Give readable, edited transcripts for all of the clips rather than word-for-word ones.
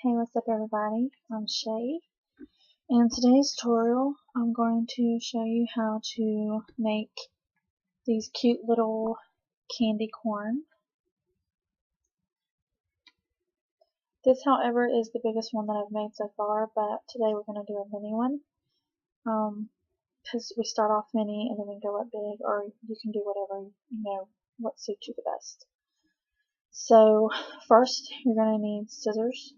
Hey, what's up everybody? I'm Shay. In today's tutorial, I'm going to show you how to make these cute little candy corn. This, however, is the biggest one that I've made so far, but today we're going to do a mini one. Because we start off mini and then we go up big, or you can do whatever, what suits you the best. So, first you're going to need scissors,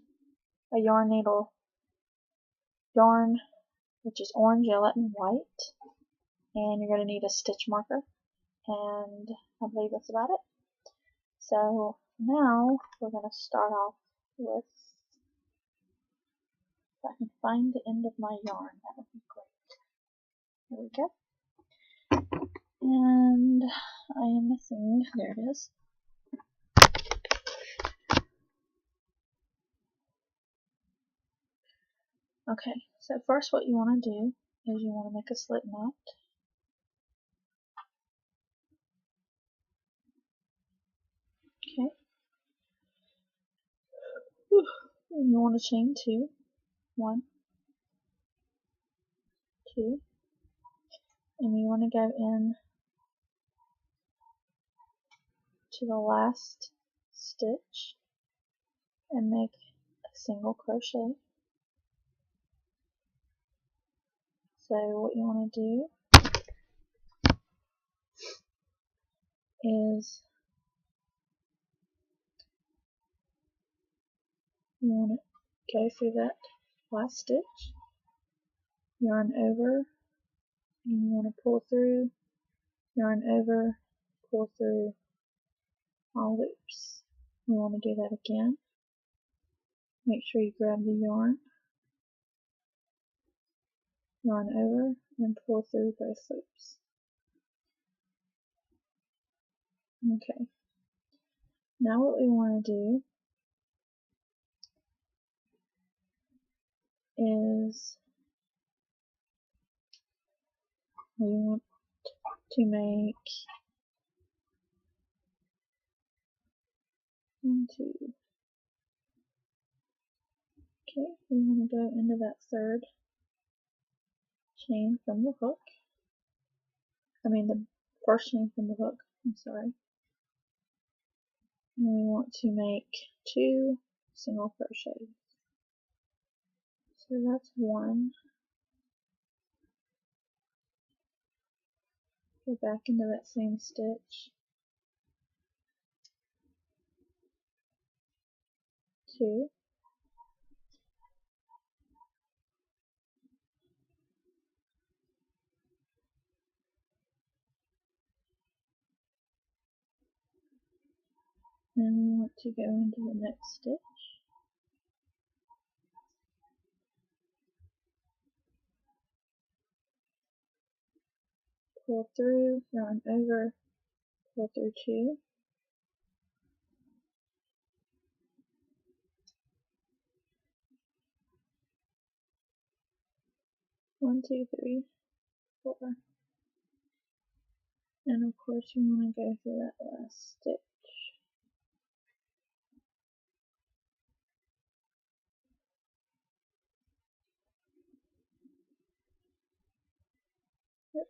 a yarn needle, yarn, which is orange, yellow, and white, and you're going to need a stitch marker, and I believe that's about it. So now we're going to start off with, if I can find the end of my yarn, that would be great. There we go. And I am missing, there it is. Okay, so first what you want to do is you want to make a slip knot. Okay. And you want to chain two. 1, 2, and you want to go in to the last stitch and make a single crochet. So what you want to do is you want to go through that last stitch, yarn over, and you want to pull through, yarn over, pull through all loops. We want to do that again. Make sure you grab the yarn, yarn over, and pull through both loops. Okay. Now what we want to do is we want to make 1, 2. Okay, we want to go into that third chain from the hook. The first chain from the hook, I'm sorry. And we want to make 2 single crochets. So that's 1. Go back into that same stitch. 2. Then we want to go into the next stitch. Pull through, yarn over, pull through 2. One, 2, 3, 4. And of course you want to go through that last stitch. Oops.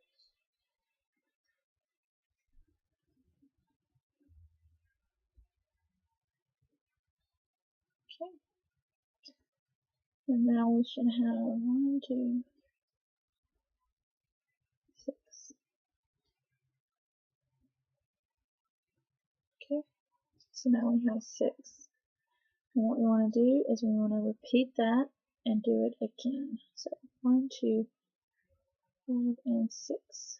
Okay. And now we should have 1, 2, 6. Okay. So now we have 6. And what we want to do is we want to repeat that and do it again. So 1, 2, 5, and 6.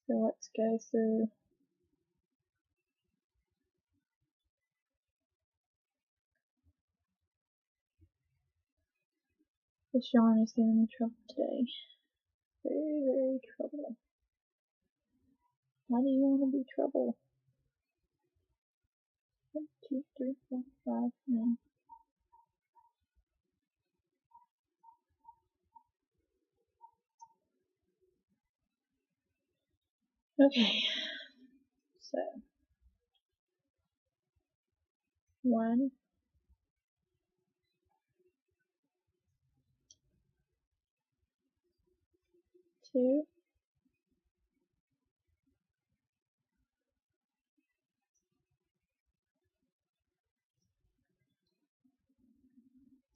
So let's go through. This yarn is giving me trouble today. Very, very trouble. Why do you want to be trouble? 1, 2, 3, 4, 5, and okay. So 1, 2,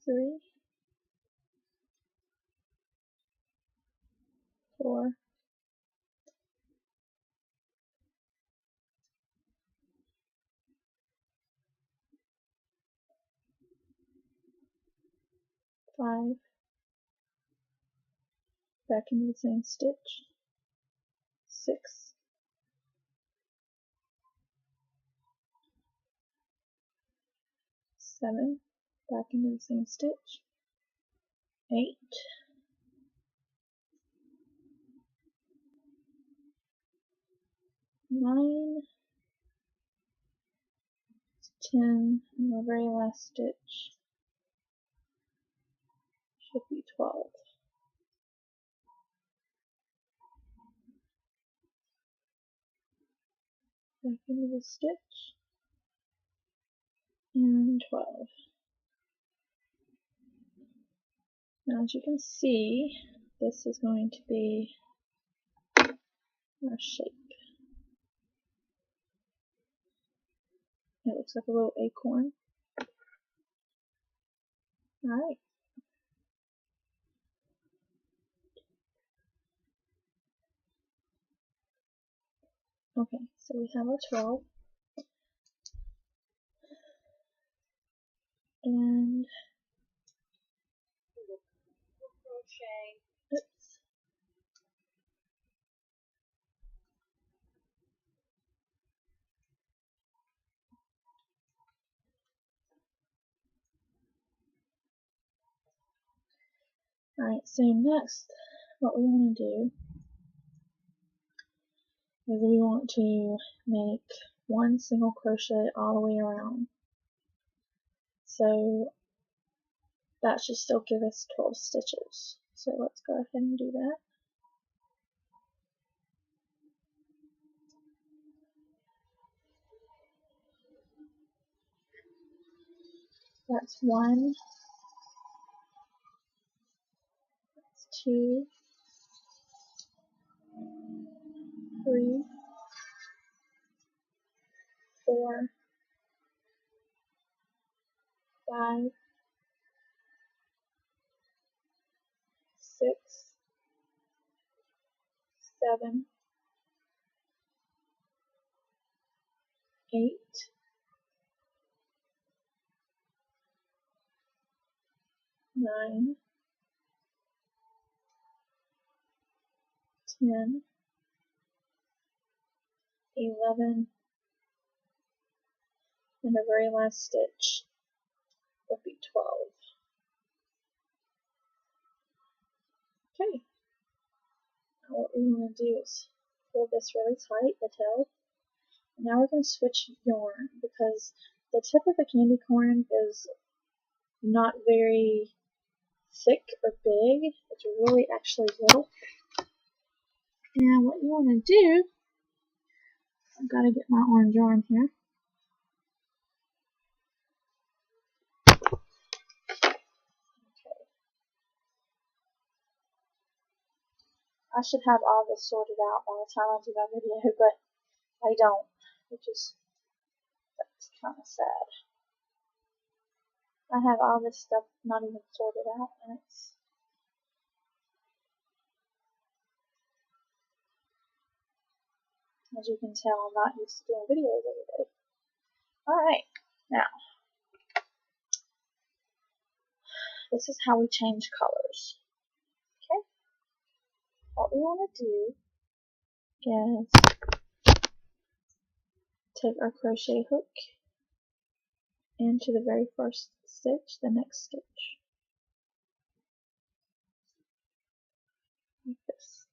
3, 4, 5, back into the same stitch, 6, 7, back into the same stitch, 8, 9, 10, and my very last stitch should be 12. Back into the stitch, and 12. Now as you can see, this is going to be our shape. It looks like a little acorn. Alright. Okay, so we have our 12. And oops. Alright, so next what we want to do is we want to make one single crochet all the way around. So that should still give us 12 stitches. So let's go ahead and do that. That's 1, that's 2, 3, 4, 5, 6, 7, 8, 9, 10, 11, and the very last stitch would be 12. Okay, now what we want to do is pull this really tight, the tail. And now we're going to switch yarn because the tip of the candy corn is not very thick or big. It's really actually little. And what you want to do, I've got to get my orange yarn here. I should have all this sorted out by the time I do my video, but I don't, which is, that's kind of sad. I have all this stuff not even sorted out, and it's, as you can tell, I'm not used to doing videos every day. Alright, now, this is how we change colors. Okay? What we want to do is take our crochet hook into the very first stitch, the next stitch, like this.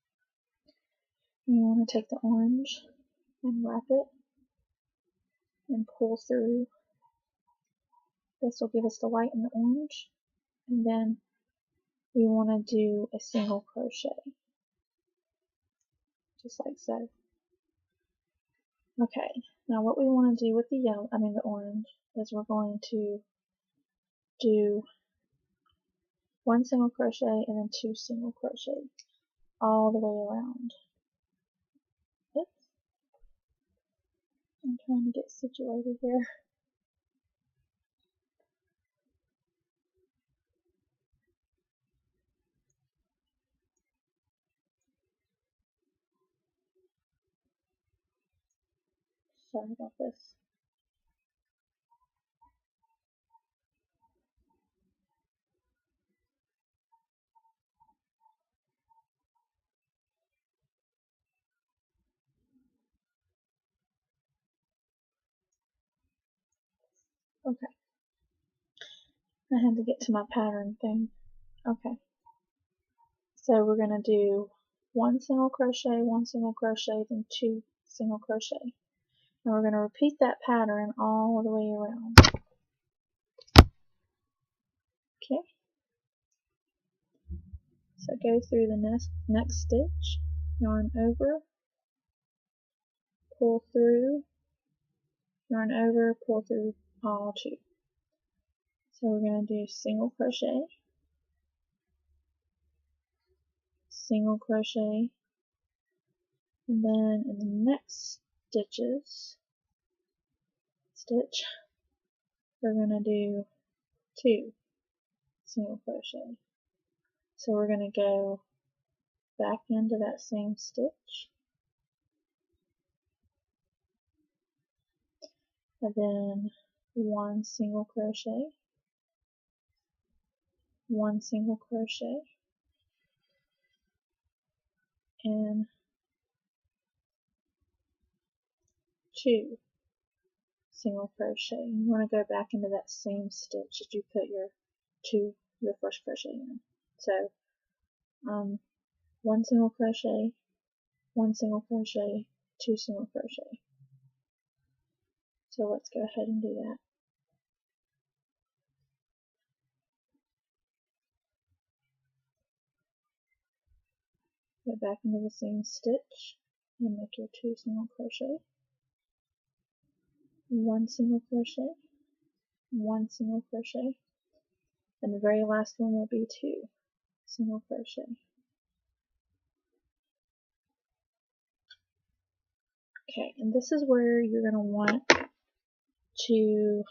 We want to take the orange and wrap it and pull through. This will give us the white and the orange, and then we want to do a single crochet, just like so. Okay, now what we want to do with the yellow, the orange, is we're going to do one single crochet and then 2 single crochets. all the way around. Oops. I'm trying to get situated here. Sorry about this. Okay. I had to get to my pattern thing. Okay. So we're going to do 1 single crochet, 1 single crochet, then 2 single crochet. And we're going to repeat that pattern all the way around. Okay. So go through the next stitch, yarn over, pull through, yarn over, pull through all 2. So we're going to do single crochet, single crochet, and then in the next stitch, we're going to do 2 single crochet. So we're going to go back into that same stitch, and then 1 single crochet, 1 single crochet, and 2 single crochet. You want to go back into that same stitch that you put your first crochet in. So 1 single crochet, 1 single crochet, 2 single crochet. So let's go ahead and do that. Go back into the same stitch and make your 2 single crochet, 1 single crochet, 1 single crochet, and the very last one will be 2 single crochet. Okay, and this is where you're going to want to,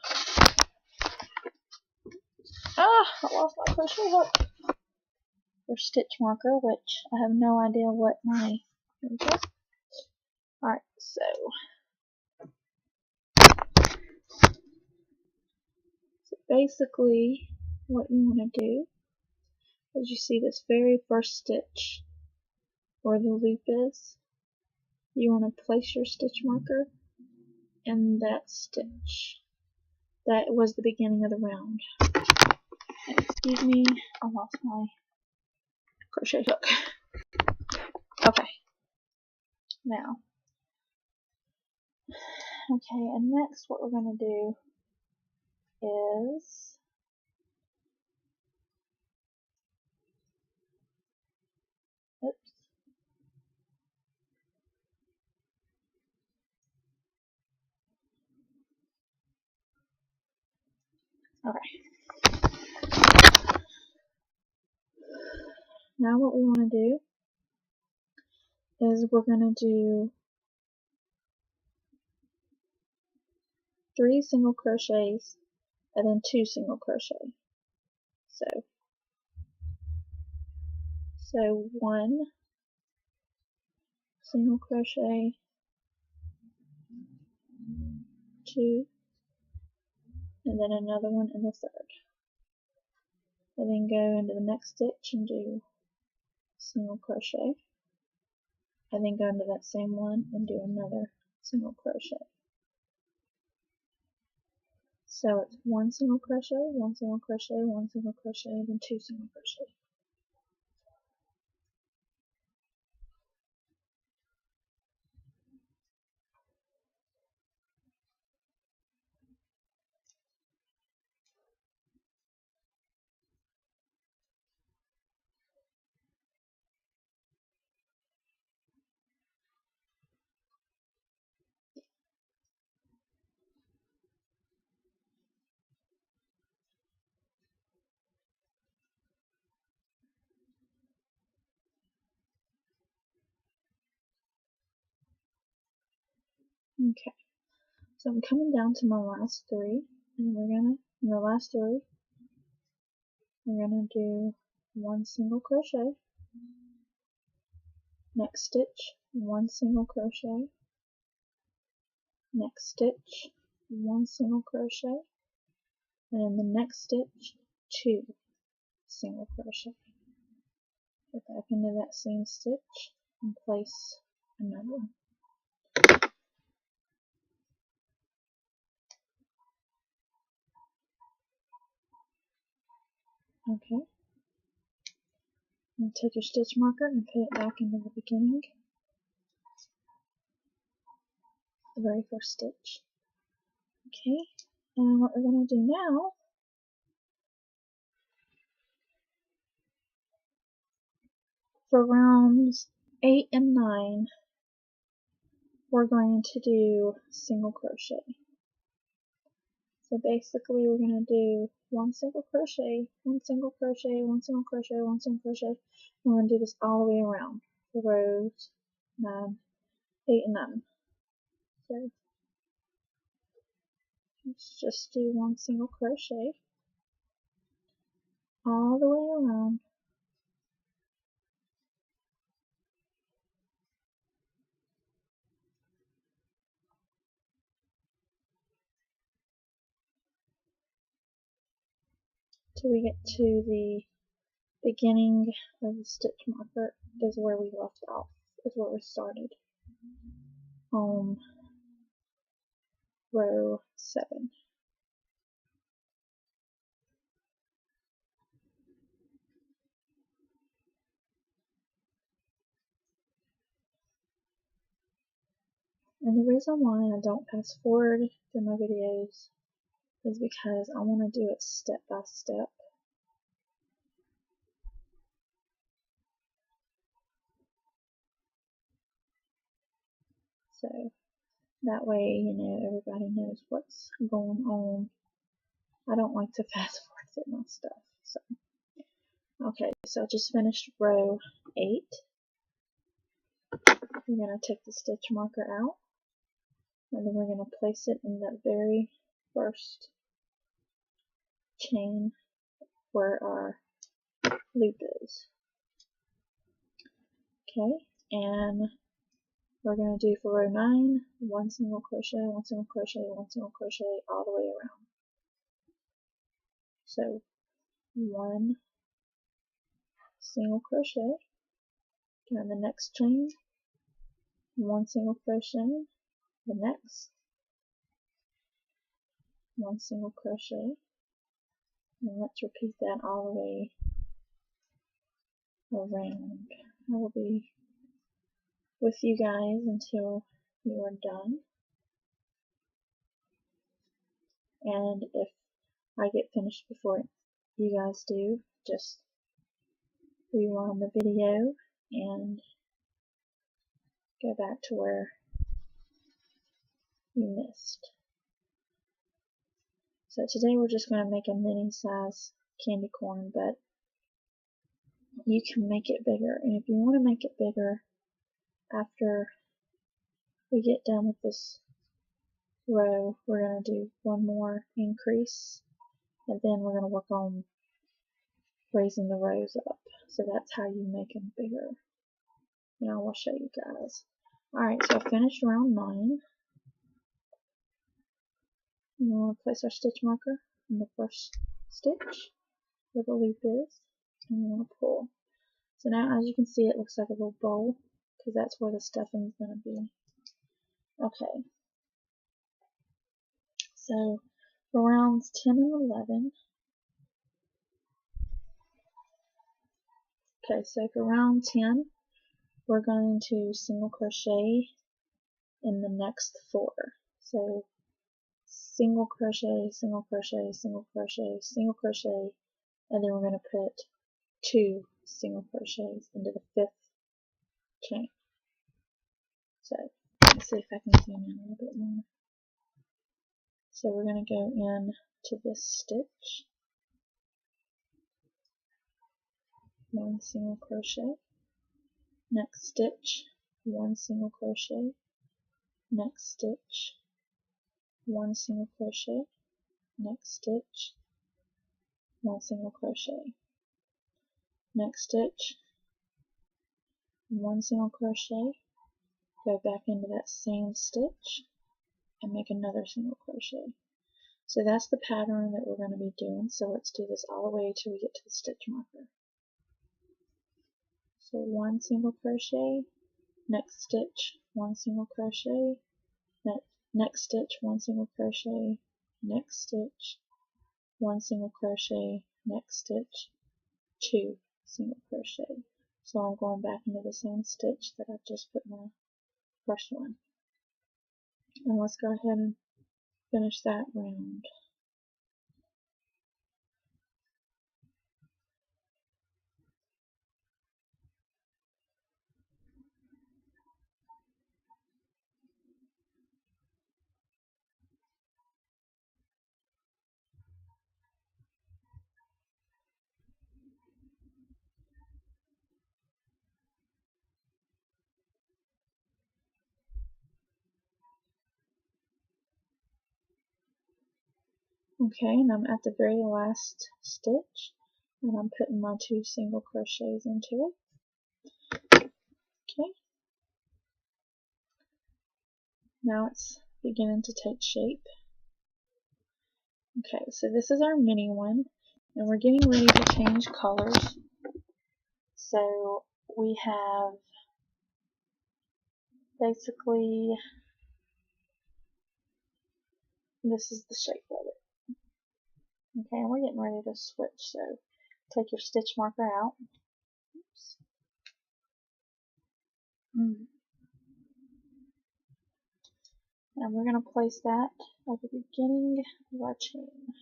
I lost my crochet hook, or stitch marker, which I have no idea what my, here we go. Alright, so basically what you want to do is you see this very first stitch where the loop is, you want to place your stitch marker in that stitch. That was the beginning of the round. Excuse me, I lost my crochet hook. Okay, now, okay, and next what we're going to do is, oops, okay, now what we want to do is we're going to do 3 single crochets and then 2 single crochet. So 1 single crochet, 2, and then another one in the third. And then go into the next stitch and do single crochet, and then go into that same one and do another single crochet. So it's 1 single crochet, 1 single crochet, 1 single crochet, then 2 single crochet. Okay, so I'm coming down to my last three, and in the last three, we're gonna do one single crochet, next stitch, one single crochet, next stitch, one single crochet, and in the next stitch, two single crochet. Go back into that same stitch and place another one. Okay, and take your stitch marker and put it back into the beginning, the very first stitch. Okay, and what we're going to do now for rounds 8 and 9, we're going to do single crochet. So basically we're going to do one single crochet, one single crochet, one single crochet, one single crochet, and we're going to do this all the way around for rows 9, 8, and 9. So let's just do one single crochet all the way around. Till we get to the beginning of the stitch marker is where we left off, is where we started on row 7. And the reason why I don't fast forward through my videos is because I want to do it step by step. So that way, everybody knows what's going on. I don't like to fast forward through my stuff. So, okay, so I just finished row 8. We're going to take the stitch marker out, and then we're going to place it in that very first chain where our loop is. Okay, and we're going to do for row 9, one single crochet, one single crochet, one single crochet all the way around. So one single crochet, go in the next chain, one single crochet, the next, one single crochet, and let's repeat that all the way around. I will be with you guys until you are done, and if I get finished before you guys do, just rewind the video and go back to where you missed. So today we're just going to make a mini size candy corn, but you can make it bigger, and if you want to make it bigger after we get done with this row, we're going to do one more increase, and then we're going to work on raising the rows up. So that's how you make them bigger. And I will show you guys. Alright, so I finished round 9. And we'll place our stitch marker in the first stitch where the loop is, and we're going to pull. So now, as you can see, it looks like a little bowl, because that's where the stuffing is going to be. Okay. So for rounds 10 and 11, okay, so for round 10, we're going to single crochet in the next 4. So single crochet, single crochet, single crochet, single crochet, and then we're going to put 2 single crochets into the 5th chain. So let's see if I can zoom in a little bit more. So we're going to go in to this stitch, one single crochet, next stitch, one single crochet, next stitch, 1 single crochet, next stitch, 1 single crochet, next stitch, 1 single crochet, go back into that same stitch and make another single crochet. So that's the pattern that we're going to be doing. So let's do this all the way till we get to the stitch marker. So 1 single crochet, next stitch, 1 single crochet, next stitch, 1 single crochet, next stitch, 1 single crochet, next stitch, 2 single crochet. So I'm going back into the same stitch that I've just put in my first one. And let's go ahead and finish that round. Okay, and I'm at the very last stitch, and I'm putting my 2 single crochets into it. Okay, now it's beginning to take shape. Okay, so this is our mini one, and we're getting ready to change colors. So we have basically, this is the shape of it. Okay, and we're getting ready to switch, so take your stitch marker out. Oops. And we're going to place that at the beginning of our chain,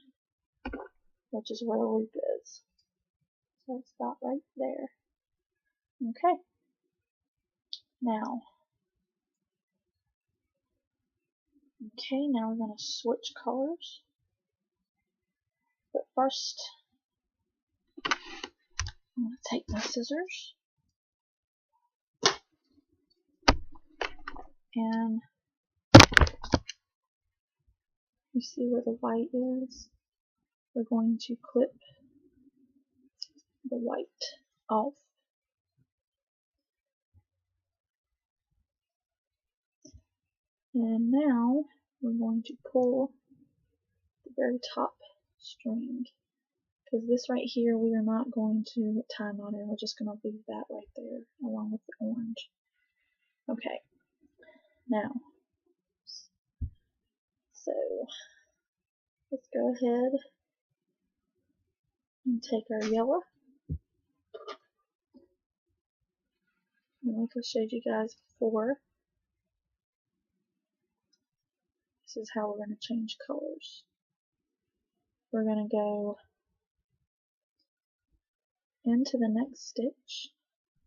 which is where the loop is. So it's about right there. Okay. Now we're going to switch colors. But first, I'm going to take my scissors and you see where the white is? We're going to clip the white off. And now we're going to pull the very top string. Because this right here, we are not going to tie knot in. We're just going to leave that right there along with the orange. Okay. Now, so let's go ahead and take our yellow. And like I showed you guys before, this is how we're going to change colors. We're going to go into the next stitch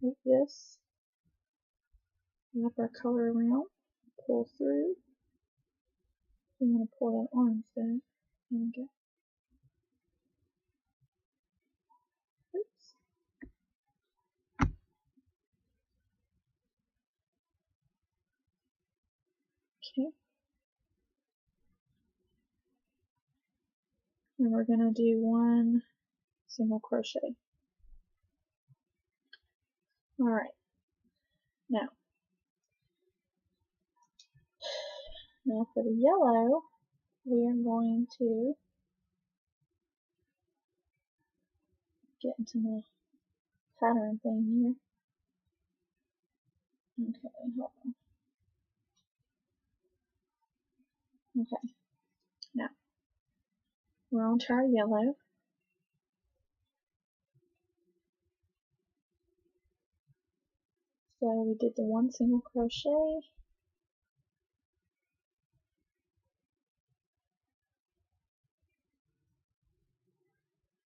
like this, wrap our color around, pull through. We want to pull that orange there. And go. Oops. Okay. And we're going to do 1 single crochet. Alright. Now for the yellow, we are going to get into the pattern thing here. Okay, hold on. Okay, now we're on to our yellow. So we did the 1 single crochet.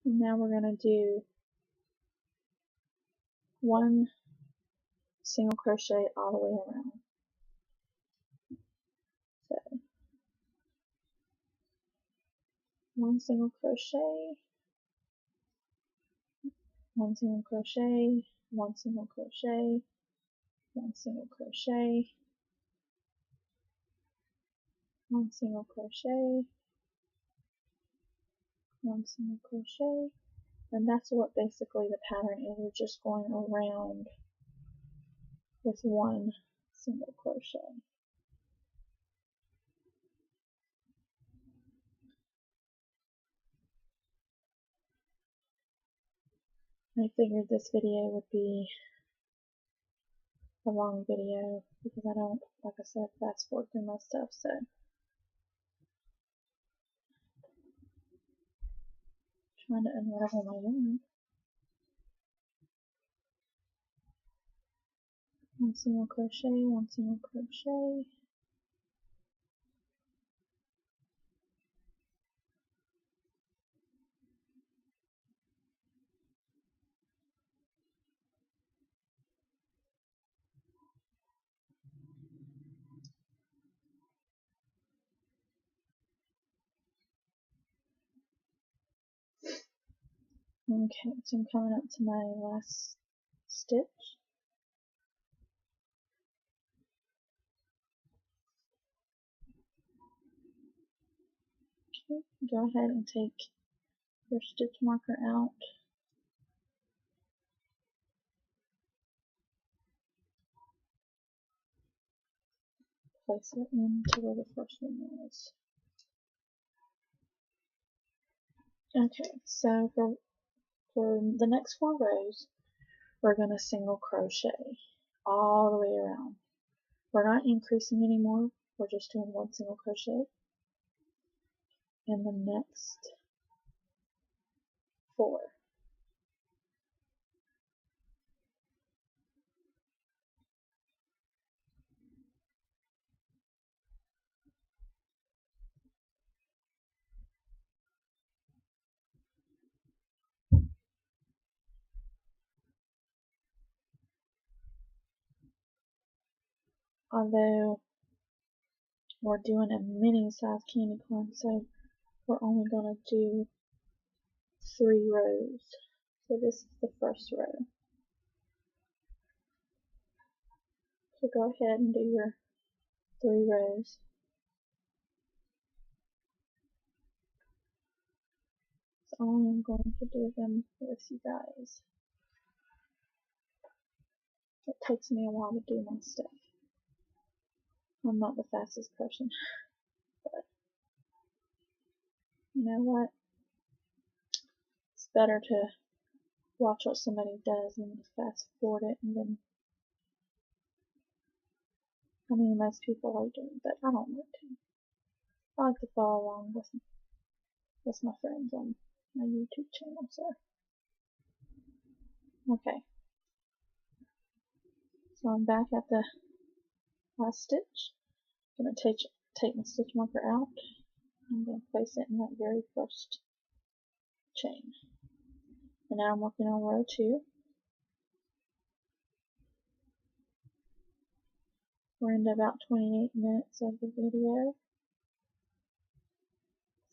And now we're going to do 1 single crochet all the way around. So 1 single crochet, 1 single crochet, 1 single crochet, 1 single crochet, 1 single crochet, 1 single crochet, and that's what basically the pattern is. We're just going around with 1 single crochet. I figured this video would be a long video because I don't, like I said, fast forward through my stuff, so trying to unravel my yarn. 1 single crochet, 1 single crochet, okay, so I'm coming up to my last stitch. Okay, go ahead and take your stitch marker out. Place it into where the first one was. Okay, so for the next 4 rows, we're going to single crochet all the way around. We're not increasing anymore, we're just doing 1 single crochet in the next 4. Although we're doing a mini size candy corn, so we're only going to do 3 rows. So this is the first row. So go ahead and do your 3 rows. So I am going to do them with you guys. It takes me a while to do my stuff. I'm not the fastest person, but you know what? It's better to watch what somebody does and fast forward it, and then, I mean, most people like doing it, but I don't like to. I like to follow along with my friends on my YouTube channel, so. Okay. So I'm back at the last stitch. I'm going to take my stitch marker out. I'm going to place it in that very first chain. And now I'm working on row 2. We're into about 28 minutes of the video.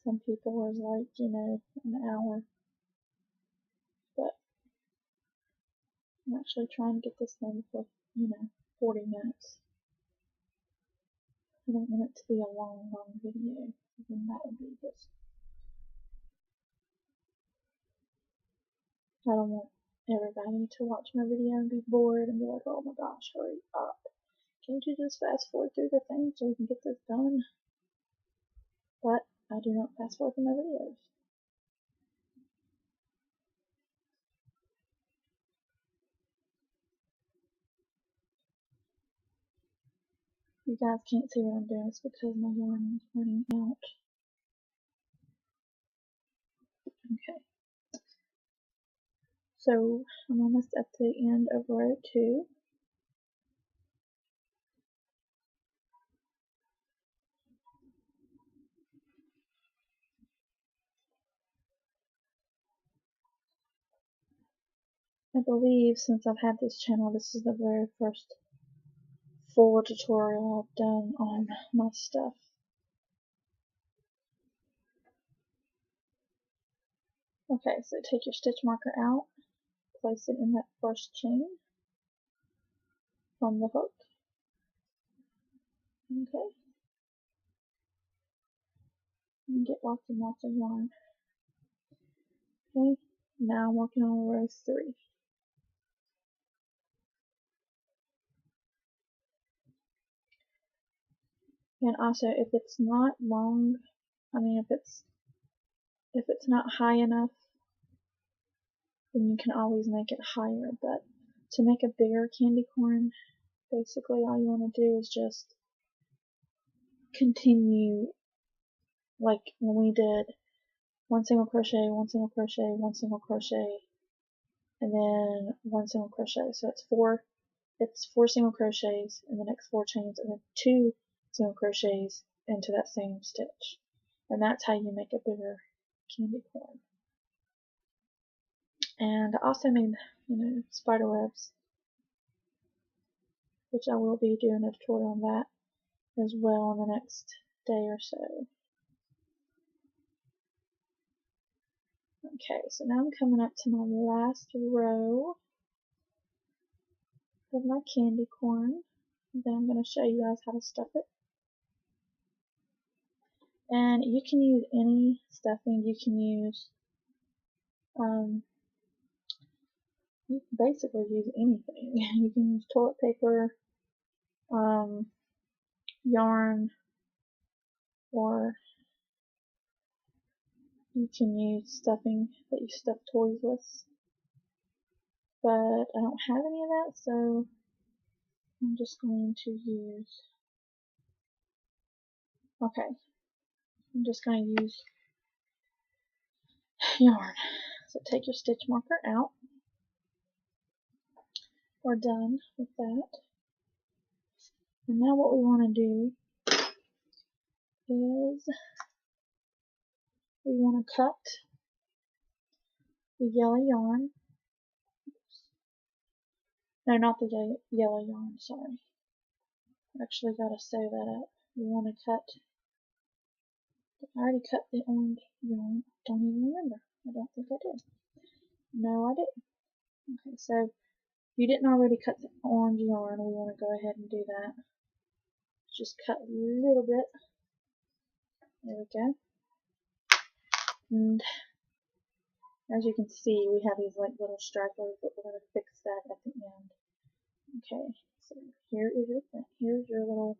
Some people was like, you know, an hour. But I'm actually trying to get this done for, 40 minutes. I don't want it to be a long video. Then that would be just, I don't want everybody to watch my video and be bored and be like, oh my gosh, hurry up. Can't you just fast forward through the thing so we can get this done? But I do not fast forward through my videos. You guys can't see what I'm doing. It's because my yarn is running out. Okay. So I'm almost at the end of row 2. I believe since I've had this channel, this is the very first full tutorial I've done on my stuff. Okay, so take your stitch marker out, place it in that first chain from the hook. Okay. and get lots and lots of yarn. Okay, now I'm working on row 3. And also, if it's not long, if it's not high enough, then you can always make it higher. But to make a bigger candy corn, basically all you want to do is just continue like when we did 1 single crochet, 1 single crochet, 1 single crochet, and then 1 single crochet. So it's 4 single crochets in the next 4 chains, and then 2 single crochets into that same stitch. And that's how you make a bigger candy corn. And I also made, spider webs, which I will be doing a tutorial on that as well in the next day or so. Okay, so now I'm coming up to my last row of my candy corn. And then I'm going to show you guys how to stuff it. And you can use any stuffing. You can use, you can basically use anything. You can use toilet paper, yarn, or you can use stuffing that you stuff toys with. But I don't have any of that, so I'm just going to use, okay, I'm just going to use yarn. So take your stitch marker out. We're done with that. And now what we want to do is we want to cut the yellow yarn. No, not the yellow yarn, sorry. I actually got to sew that up. We want to cut, I already cut the orange yarn. Don't even remember. I don't think I did. No, I didn't. Okay, so if you didn't already cut the orange yarn, we want to go ahead and do that. Just cut a little bit. There we go. And as you can see, we have these like little stragglers, but we're going to fix that at the end. Okay, so here's your little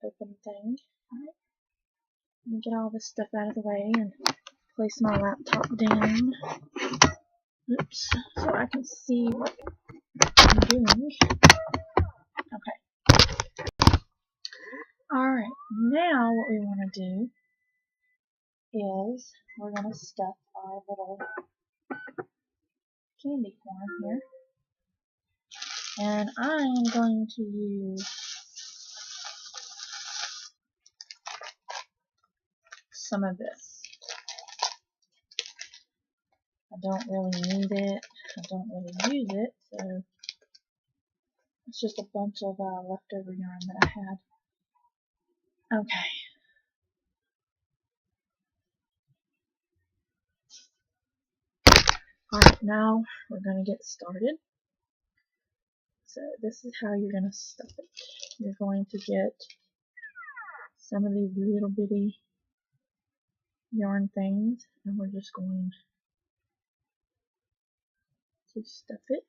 open thing. Alright, let me get all this stuff out of the way and place my laptop down. Oops, so I can see what I'm doing. Okay. Alright, now what we want to do is we're going to stuff our little candy corn here. And I am going to use some of this. I don't really need it. I don't really use it, so it's just a bunch of leftover yarn that I had. Okay. Alright, now we're going to get started. So this is how you're going to stuff it. You're going to get some of these little bitty yarn things, and we're just going to stuff it.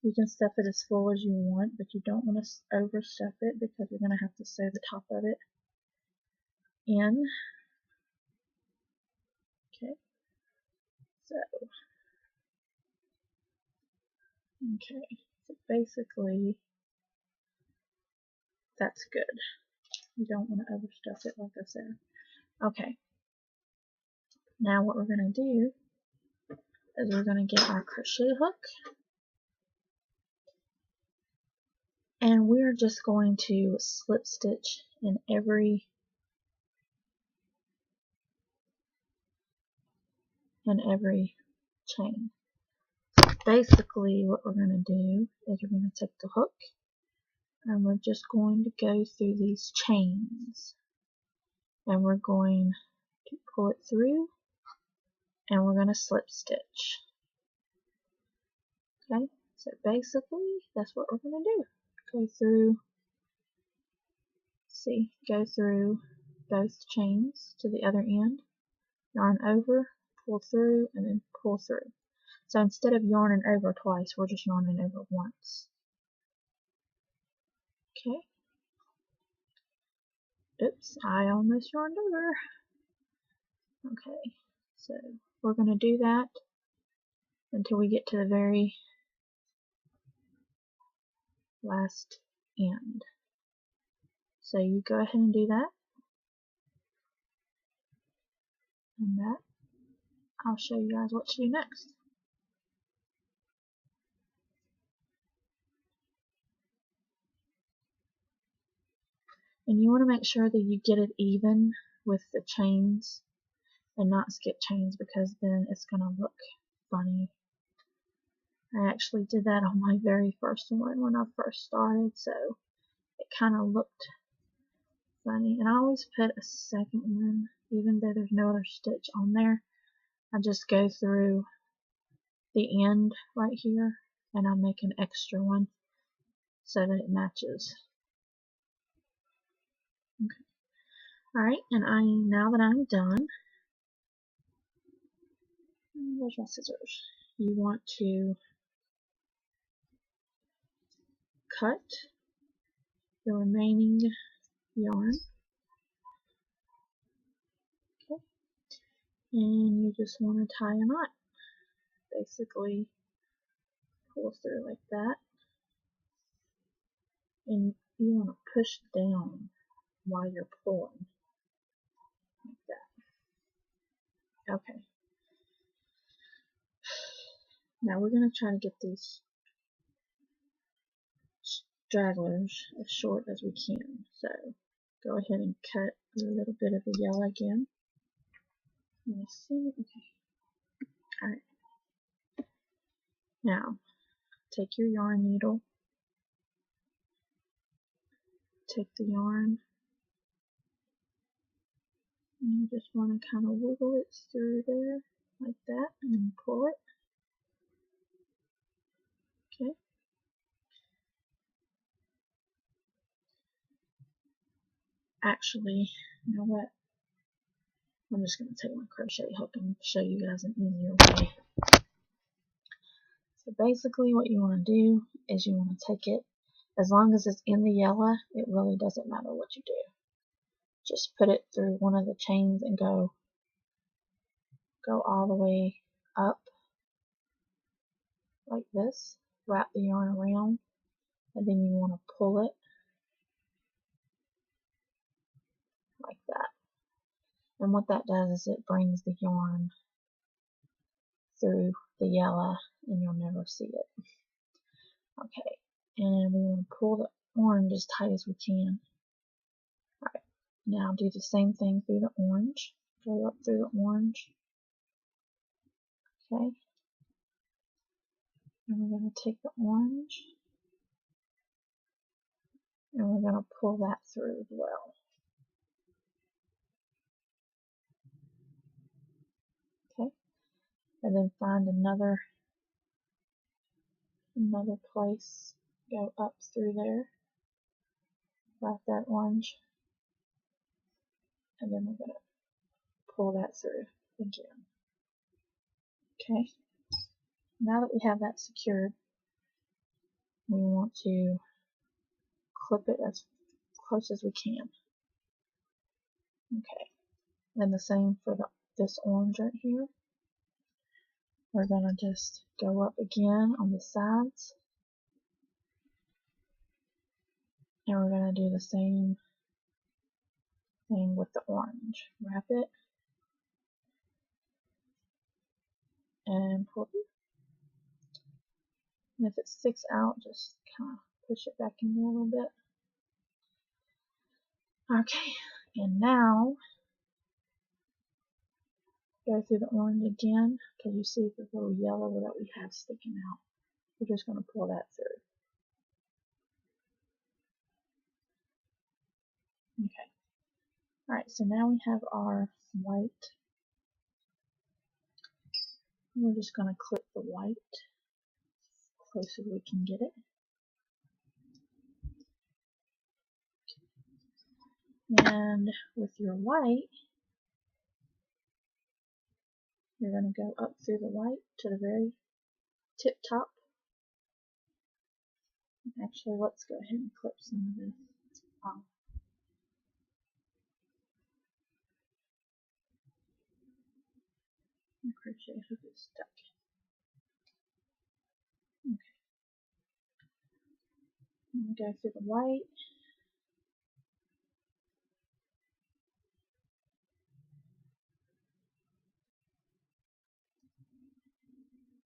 You can stuff it as full as you want, but you don't want to overstuff it because you're going to have to sew the top of it in. Okay, so basically that's good. You don't want to overstuff it like I said. Okay, now what we're going to do is we're going to get our crochet hook, and we're just going to slip stitch in every chain. Basically what we're going to do is we're going to take the hook and we're just going to go through these chains, and we're going to pull it through, and we're going to slip stitch. Okay, so basically that's what we're going to do. Go through, see, go through, both chains to the other end, yarn over, pull through, and then pull through. So instead of yarning over twice, we're just yarning over once. Okay. Oops, I almost yarned over. Okay, so we're going to do that until we get to the very last end. So you go ahead and do that, and that I'll show you guys what to do next. And you want to make sure that you get it even with the chains and not skip chains, because then it's going to look funny. I actually did that on my very first one when I first started, so it kind of looked funny. And I always put a second one, even though there's no other stitch on there. I just go through the end right here and I make an extra one so that it matches. Okay. Alright, and now that I'm done, where's my scissors? You want to cut the remaining yarn. Okay. And you just want to tie a knot. Basically pull through like that. And you want to push down while you're pulling. Like that. Okay. Now we're going to try to get these stragglers as short as we can. So go ahead and cut a little bit of the yellow again. Let me see. Okay. Alright. Now, take your yarn needle, take the yarn, and you just want to kind of wiggle it through there like that and then pull it. Okay. Actually, you know what? I'm just going to take my crochet hook and show you guys an easier way. So basically what you want to do is you want to take it, as long as it's in the yellow, it really doesn't matter what you do. Just put it through one of the chains and go all the way up like this. Wrap the yarn around, and then you want to pull it like that. And what that does is it brings the yarn through the yellow and you'll never see it. Okay, and we want to pull the orange as tight as we can. Alright, now do the same thing through the orange. Go up through the orange. Okay, and we're going to take the orange and we're going to pull that through as well. Okay, and then find another place, go up through there, wrap that orange, and then we're going to pull that through again. Okay, now that we have that secured, we want to clip it as close as we can. Okay, and the same for this orange right here. We're going to just go up again on the sides, and we're going to do the same thing with the orange. Wrap it and pull it. And if it sticks out, just kind of push it back in there a little bit. Okay, and now go through the orange again, because you see the little yellow that we have sticking out. We're just going to pull that through. Okay. Alright, so now we have our white. We're just going to clip the white as close as we can get it. And with your white, you're going to go up through the white to the very tip top. Actually, let's go ahead and clip some of this off. And crochet hook is stuck. Okay. And go through the white.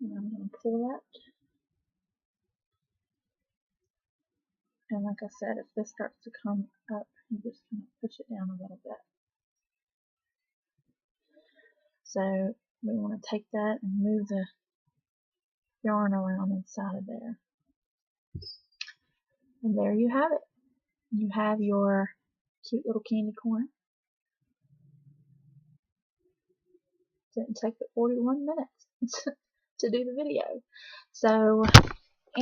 And I'm going to pull that. And like I said, if this starts to come up, you just kind of push it down a little bit. So we want to take that and move the yarn around inside of there. And there you have it. You have your cute little candy corn. Didn't take but 41 minutes to do the video. So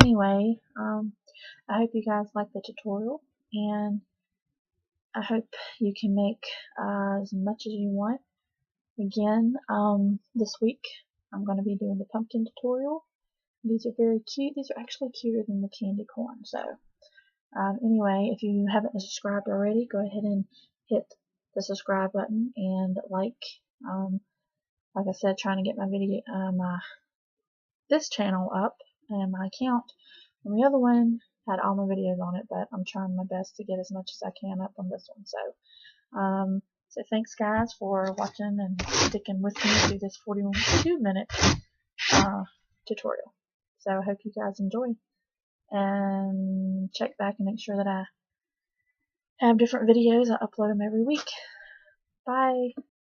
anyway, I hope you guys like the tutorial, and I hope you can make as much as you want. Again, this week I'm going to be doing the pumpkin tutorial. These are very cute. These are actually cuter than the candy corn. So anyway, if you haven't subscribed already, go ahead and hit the subscribe button and like. Like I said, trying to get my video, this channel up, and my account on the other one had all my videos on it, but I'm trying my best to get as much as I can up on this one. So thanks guys for watching and sticking with me through this 42-minute tutorial. So I hope you guys enjoy, and check back and make sure that I have different videos. I upload them every week. Bye.